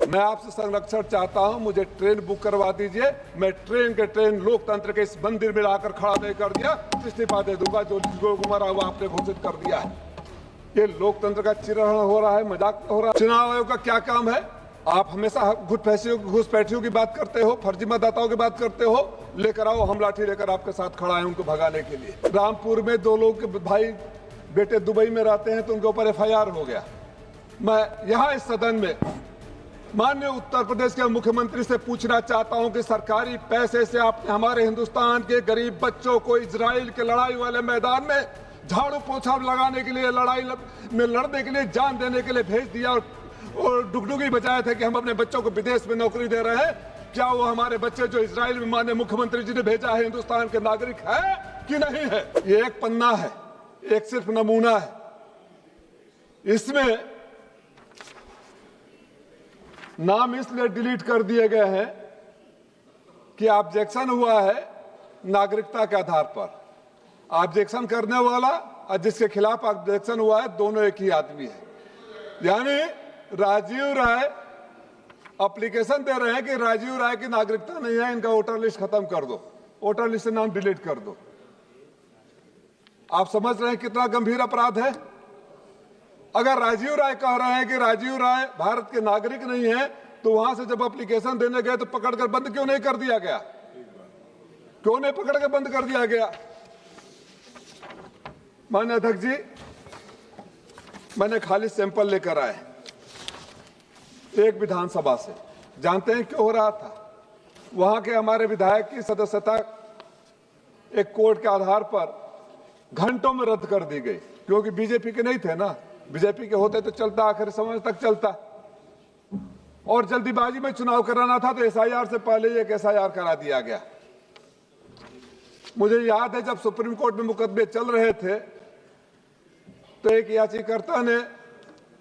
मैं आपसे संरक्षण चाहता हूं, मुझे ट्रेन बुक करवा दीजिए। मैं ट्रेन के ट्रेन लोकतंत्र के इस मंदिर में लाकर खड़ा नहीं कर दिया, इस्तीफा दे दूंगा। जो मरा हुआ आपने घोषित कर दिया है। ये लोकतंत्र का चिरहरण हो रहा है, मजाक हो रहा है। चुनाव आयोग का क्या काम है? आप हमेशा घुसपैठियों की बात करते हो, फर्जी मतदाताओं की बात करते हो। लेकर आओ, हम लाठी लेकर आपके साथ खड़ा है उनको भगाने के लिए। रामपुर में 2 लोग के भाई बेटे दुबई में रहते हैं तो उनके ऊपर FIR हो गया। मैं यहाँ इस सदन में माननीय उत्तर प्रदेश के मुख्यमंत्री से पूछना चाहता हूं कि सरकारी पैसे से आपने हमारे हिंदुस्तान के गरीब बच्चों को इजराइल के लड़ाई वाले मैदान में झाड़ू पोछा लगाने के लिए, लड़ाई में लड़ने के लिए, जान देने के लिए भेज दिया और डुगडुगी बजाए थे कि हम अपने बच्चों को विदेश में नौकरी दे रहे हैं। क्या वो हमारे बच्चे जो इजराइल में माननीय मुख्यमंत्री जी ने भेजा है हिंदुस्तान के नागरिक है कि नहीं है? ये एक पन्ना है, एक सिर्फ नमूना है। इसमें नाम इसलिए डिलीट कर दिए गए हैं कि ऑब्जेक्शन हुआ है नागरिकता के आधार पर। ऑब्जेक्शन करने वाला और जिसके खिलाफ ऑब्जेक्शन हुआ है दोनों एक ही आदमी है। यानी राजीव राय एप्लीकेशन दे रहे हैं कि राजीव राय की नागरिकता नहीं है, इनका वोटर लिस्ट खत्म कर दो, वोटर लिस्ट से नाम डिलीट कर दो। आप समझ रहे हैं कितना गंभीर अपराध है? अगर राजीव राय कह रहे हैं कि राजीव राय भारत के नागरिक नहीं है, तो वहां से जब एप्लीकेशन देने गए तो पकड़कर बंद क्यों नहीं कर दिया गया? क्यों नहीं पकड़ के बंद कर दिया गया? माननीय अध्यक्ष जी, मैंने खाली सैंपल लेकर आए एक विधानसभा से। जानते हैं क्यों हो रहा था? वहां के हमारे विधायक की सदस्यता एक कोर्ट के आधार पर घंटों में रद्द कर दी गई, क्योंकि बीजेपी के नहीं थे ना। बीजेपी के होते तो चलता, आखिर समय तक चलता। और जल्दीबाजी में चुनाव कराना था तो SIR से पहले एक SIR करा दिया गया। मुझे याद है जब सुप्रीम कोर्ट में मुकदमे चल रहे थे तो एक याचिकाकर्ता ने,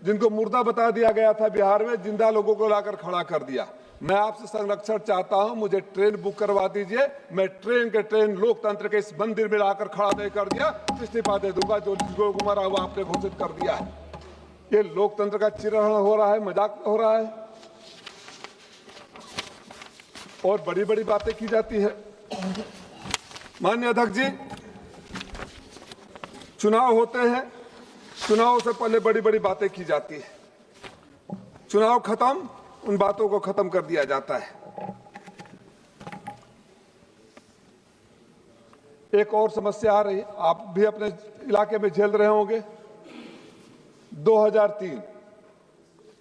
जिनको मुर्दा बता दिया गया था बिहार में, जिंदा लोगों को लाकर खड़ा कर दिया। मैं आपसे संरक्षण चाहता हूं, मुझे ट्रेन बुक करवा दीजिए। मैं ट्रेन के ट्रेन लोकतंत्र के इस मंदिर में लाकर खड़ा नहीं कर दिया, इस्तीफा दे दूंगा। जो मरा हुआ आपने घोषित कर दिया है। ये लोकतंत्र का चिरहरण हो रहा है, मजाक हो रहा है। और बड़ी बड़ी बातें की जाती है। माननीय अध्यक्ष जी, चुनाव होते हैं, चुनाव से पहले बड़ी बड़ी बातें की जाती है। चुनाव खत्म, उन बातों को खत्म कर दिया जाता है। एक और समस्या आ रही, आप भी अपने इलाके में झेल रहे होंगे। 2003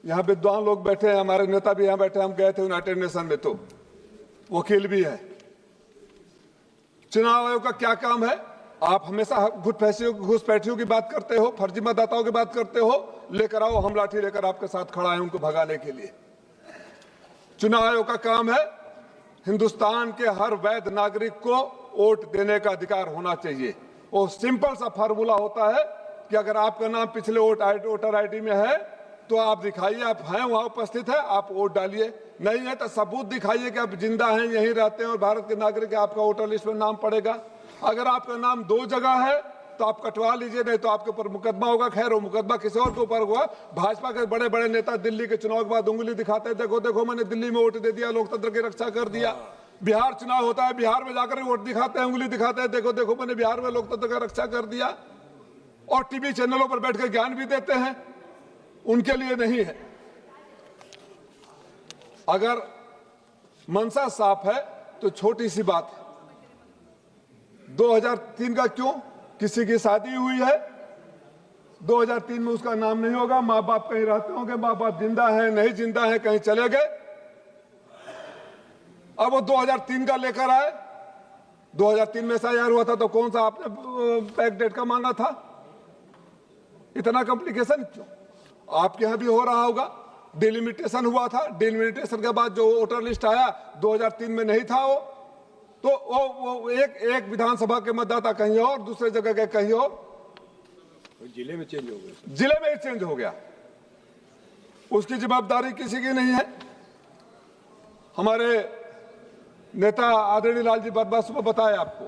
यहां विद्वान लोग बैठे हैं, हमारे नेता भी यहां बैठे, हम गए थे यूनाइटेड नेशन में, तो वकील भी है। चुनाव आयोग का क्या काम है? आप हमेशा घुसपैठियों की बात करते हो, फर्जी मतदाताओं की बात करते हो। लेकर आओ, हम लाठी लेकर आपके साथ खड़ा है उनको भगाने के लिए। चुनाव आयोग का काम है हिंदुस्तान के हर वैध नागरिक को वोट देने का अधिकार होना चाहिए। वो सिंपल सा फार्मूला होता है कि अगर आपका नाम पिछले वोटर ID में है तो आप दिखाइए, आप हैं वहां उपस्थित है, आप वोट डालिए। नहीं है तो सबूत दिखाइए कि आप जिंदा हैं, यहीं रहते हैं और भारत के नागरिक है, आपका वोटर लिस्ट में नाम पड़ेगा। अगर आपका नाम 2 जगह है तो आप कटवा लीजिए, नहीं तो आपके ऊपर मुकदमा होगा। खैर, वो मुकदमा किसी और के ऊपर हुआ। भाजपा के बड़े बड़े नेता दिल्ली के चुनाव के बाद उंगली दिखाते हैं, देखो देखो मैंने दिल्ली में वोट दे दिया, लोकतंत्र की रक्षा कर दिया। बिहार चुनाव होता है, बिहार में जाकर वोट दिखाते हैं, उंगली दिखाते हैं, देखो देखो मैंने बिहार में लोकतंत्र का रक्षा कर दिया। और टीवी चैनलों पर बैठकर ज्ञान भी देते हैं। उनके लिए नहीं है। अगर मंशा साफ है तो छोटी सी बात है। 2003 का क्यों? किसी की शादी हुई है, 2003 में उसका नाम नहीं होगा, माँ बाप कहीं रहते होंगे, माँ बाप जिंदा हैं, नहीं जिंदा हैं, कहीं चले गए। अब वो 2003 का लेकर आए। 2003 में SIR हुआ था तो कौन सा आपने बैक डेट का मांगा था? इतना कॉम्प्लिकेशन क्यों? आपके यहां भी हो रहा होगा। डिलिमिटेशन हुआ था, डिलिमिटेशन के बाद जो वोटर लिस्ट आया 2003 में नहीं था वो, तो वो एक विधानसभा के मतदाता कहीं और, दूसरे जगह के कहीं और, जिले में चेंज हो गया। जिले में ही चेंज हो गया। उसकी जवाबदारी किसी की नहीं है। हमारे नेता आदरणीय लालजी वर्मा सुबह बताया आपको,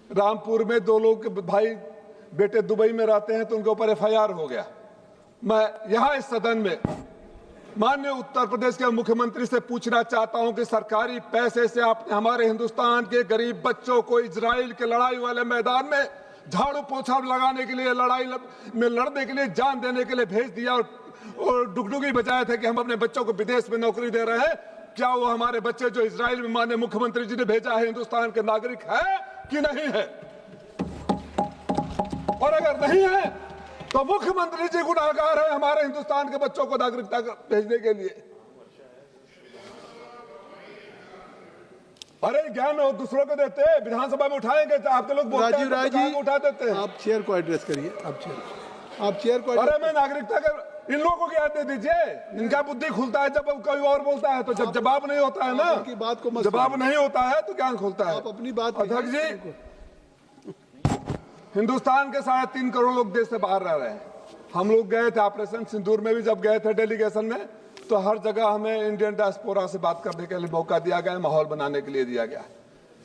रामपुर में 2 लोग के भाई बेटे दुबई में रहते हैं तो उनके ऊपर FIR हो गया। मैं यहां इस सदन में माननीय उत्तर प्रदेश के मुख्यमंत्री से पूछना चाहता हूं कि सरकारी पैसे से आपने हमारे हिंदुस्तान के गरीब बच्चों को इजराइल के लड़ाई वाले मैदान में झाड़ू पोछा लगाने के लिए, लड़ाई में लड़ने के लिए, जान देने के लिए भेज दिया और डुगडुगी बजाए थे कि हम अपने बच्चों को विदेश में नौकरी दे रहे हैं। क्या वो हमारे बच्चे जो इजराइल में माननीय मुख्यमंत्री जी ने भेजा है हिंदुस्तान के नागरिक है कि नहीं है? और अगर नहीं है तो मुख्यमंत्री जी गुनाहगार है हमारे हिंदुस्तान के बच्चों को नागरिकता भेजने के लिए। अरे ज्ञान और दूसरों को देते हैं, विधानसभा में उठाएंगे तो आपके लोग बोलते हैं, राजीव राय जी उठा देते हैं। आप चेयर को एड्रेस करिए। आप चेयर को अरे मैं नागरिकता का इन लोगों को ज्ञान दे दीजिए, इनका बुद्धि खुलता है जब कोई और बोलता है, तो जब जवाब नहीं होता है ना, उनकी बात को मत जवाब नहीं होता है तो ज्ञान खुलता है। आप अपनी बात अध्यक्ष जी, हिंदुस्तान के 3.5 करोड़ लोग देश से बाहर रह रहे हैं। हम लोग गए थे ऑपरेशन सिंदूर में भी, जब गए थे डेलीगेशन में, तो हर जगह हमें इंडियन डायस्पोरा से बात करने के लिए मौका दिया गया, माहौल बनाने के लिए दिया गया।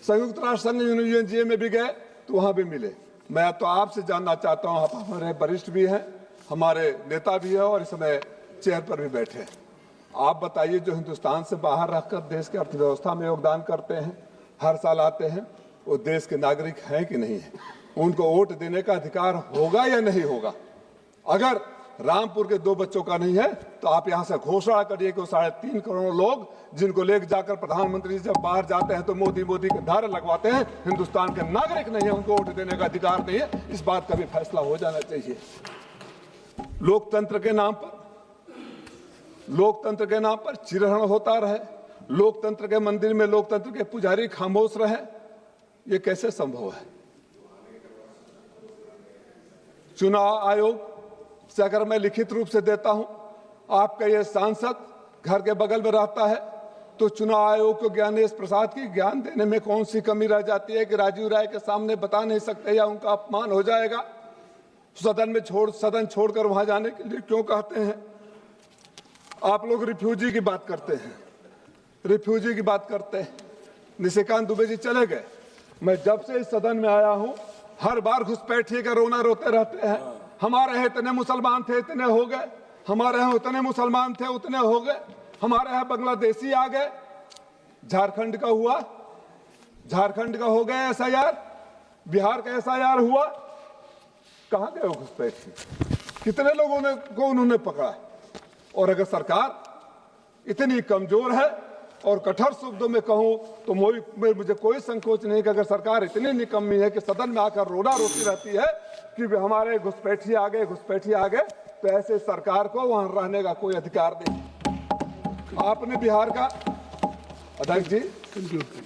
संयुक्त राष्ट्र संघ यूएनजीए में भी गए तो वहां भी मिले। मैं तो आपसे जानना चाहता हूं, आप हमारे वरिष्ठ भी हैं, हमारे नेता भी है और इस समय चेयर पर भी बैठे हैं। आप बताइए, जो हिंदुस्तान से बाहर रहकर देश की अर्थव्यवस्था में योगदान करते हैं, हर साल आते हैं, वो देश के नागरिक हैं कि नहीं है? उनको वोट देने का अधिकार होगा या नहीं होगा? अगर रामपुर के 2 बच्चों का नहीं है तो आप यहां से घोषणा करिए कि 3.5 करोड़ लोग जिनको लेकर जाकर प्रधानमंत्री जब बाहर जाते हैं तो मोदी के नारे लगवाते हैं, हिंदुस्तान के नागरिक नहीं है, उनको वोट देने का अधिकार नहीं है। इस बात का भी फैसला हो जाना चाहिए। लोकतंत्र के नाम पर चिरहरण होता रहे, लोकतंत्र के मंदिर में लोकतंत्र के पुजारी खामोश रहे, ये कैसे संभव है? चुनाव आयोग से अगर मैं लिखित रूप से देता हूं, आपका ये सांसद घर के बगल में रहता है, तो चुनाव आयोग को ज्ञानेश प्रसाद की ज्ञान देने में कौन सी कमी रह जाती है कि राजीव राय के सामने बता नहीं सकते या उनका अपमान हो जाएगा? सदन छोड़कर वहां जाने के लिए क्यों कहते हैं? आप लोग रिफ्यूजी की बात करते हैं, निशिकांत दुबे जी चले गए। मैं जब से इस सदन में आया हूं, हर बार घुसपैठिए का रोना रोते रहते हैं। हमारे यहाँ इतने मुसलमान थे, इतने हो गए, हमारे यहाँ उतने मुसलमान थे, उतने हो गए, हमारे यहाँ बांग्लादेशी आ गए, झारखंड का हो गया SIR, बिहार का SIR हुआ, कहां गए घुसपैठिए? कितने लोगों को उन्होंने पकड़ा? और अगर सरकार इतनी कमजोर है, और कठोर शब्दों में कहूं तो मुझे कोई संकोच नहीं कि अगर सरकार इतनी निकम्मी है कि सदन में आकर रोना रोती रहती है कि हमारे घुसपैठिए आ गए, तो ऐसे सरकार को वहां रहने का कोई अधिकार नहीं। आपने बिहार का, अध्यक्ष जी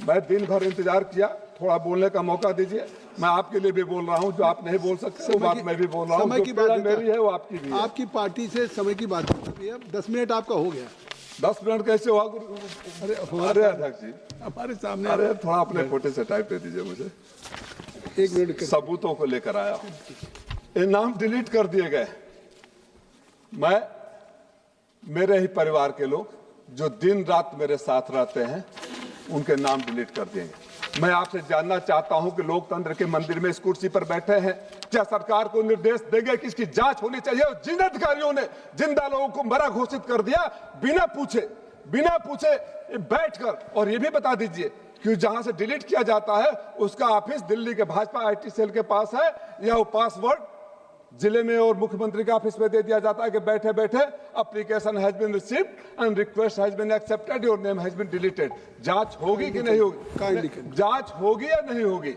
मैं दिन भर इंतजार किया, थोड़ा बोलने का मौका दीजिए। मैं आपके लिए भी बोल रहा हूं, जो आप नहीं बोल सकते वो बात मैं भी बोल रहा हूं। समय की बात मेरी है वो आपकी भी है। आपकी पार्टी से समय की बात है। 10 मिनट आपका हो गया। 10 मिनट कैसे हुआ? अरे अध्यक्ष जी, हमारे सामने, अरे थोड़ा अपने फोटे से टाइप दे दीजिए मुझे। 1 मिनट सबूतों को लेकर आया हूं। ये नाम डिलीट कर दिए गए। मेरे ही परिवार के लोग जो दिन रात मेरे साथ रहते हैं, उनके नाम डिलीट कर देंगे। मैं आपसे जानना चाहता हूं कि लोकतंत्र के मंदिर में इस कुर्सी पर बैठे हैं, क्या सरकार को निर्देश देंगे कि इसकी जांच होनी चाहिए? और जिन अधिकारियों ने जिंदा लोगों को मरा घोषित कर दिया बिना पूछे बैठकर, और ये भी बता दीजिए कि जहां से डिलीट किया जाता है उसका ऑफिस दिल्ली के भाजपा IT सेल के पास है, या वो पासवर्ड जिले में और मुख्यमंत्री के ऑफिस में दे दिया जाता है कि बैठे बैठे application has been received and request has been accepted, your name has been deleted. जांच होगी कि नहीं होगी? जांच होगी या नहीं होगी?